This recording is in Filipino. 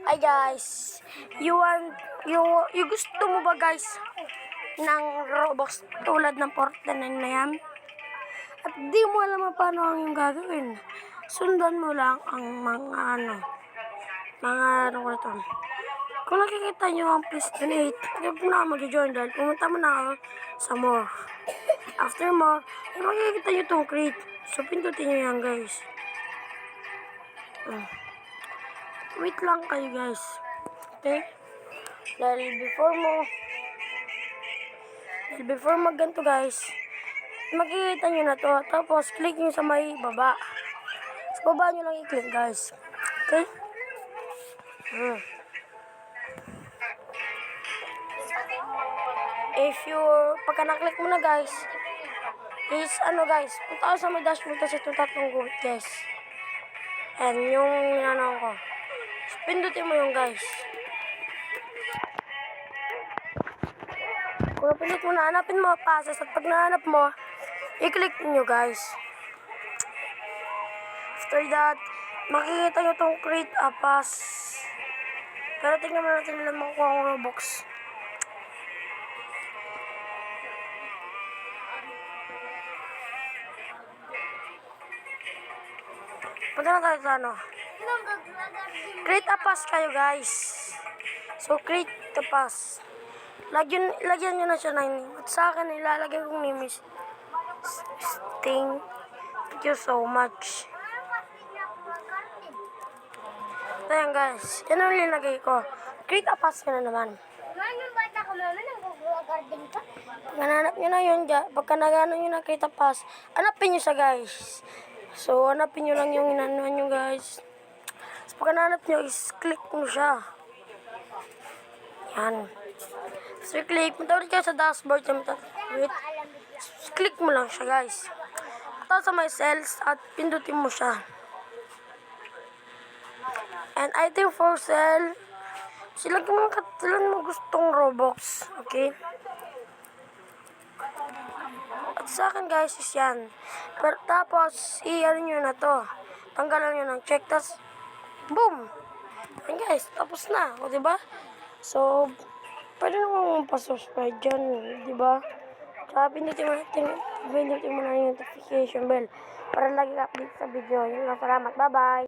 Ay guys, you gusto mo ba guys ng Robux tulad ng Fortnite na yan? At di mo alam paano ang yung gagawin. Sundan mo lang ang mga ko ito. Kung nakikita nyo ang please donate, huwag mo na mag-join dahil pumunta mo na sa more. After more, makikita nyo itong crate. So pindutin nyo yan guys. Wait lang kayo guys. Okay? Dahil before magganto guys, makikita nyo na to. Tapos click nyo sa may baba. Sa baba nyo lang i-click guys. Okay? Pagka na-click mo na guys, is guys, punta ka sa may dashboard kasi itong tatlong guhit guys. And yung ko. Pindutin mo yung guys. Kung napindot mo na, hanapin mo passes at pag nahanap mo, i-click nyo guys. After that, makikita nyo itong create a pass. Pero tingnan mo natin nila makukuha ang Robux. Punta na tayo sa create a pass kayo guys. So create a pass. Lagyan nyo na siya ng name. At sa akin, ilalagay kong name is Sting. Thank you so much. Ayan guys. Yan ang linagay ko. Create a pass na naman. Pag nananap nyo na yun, pagka nagano nyo na create a pass, hanapin nyo siya guys. So, hanapin nyo lang yung inanuhan nyo guys. So, pag nananap nyo is click mo siya. Yan. So, click. Punta ulit kayo sa dashboard. Wait. Click mo lang siya guys. Punta sa my cells at pindutin mo siya. And I think for sale, sila mo gustong Robux. Okay? At sa akin guys is yan. Pero tapos, i-ano nyo na to. Tanggalan nyo ng check. Tapos, boom! Yan guys, tapos na. O diba? So, pwede naman pa-subscribe dyan. Diba? Kaya pindutin mo na yung notification bell para lagi update sa video. Yun lang, salamat. Bye-bye!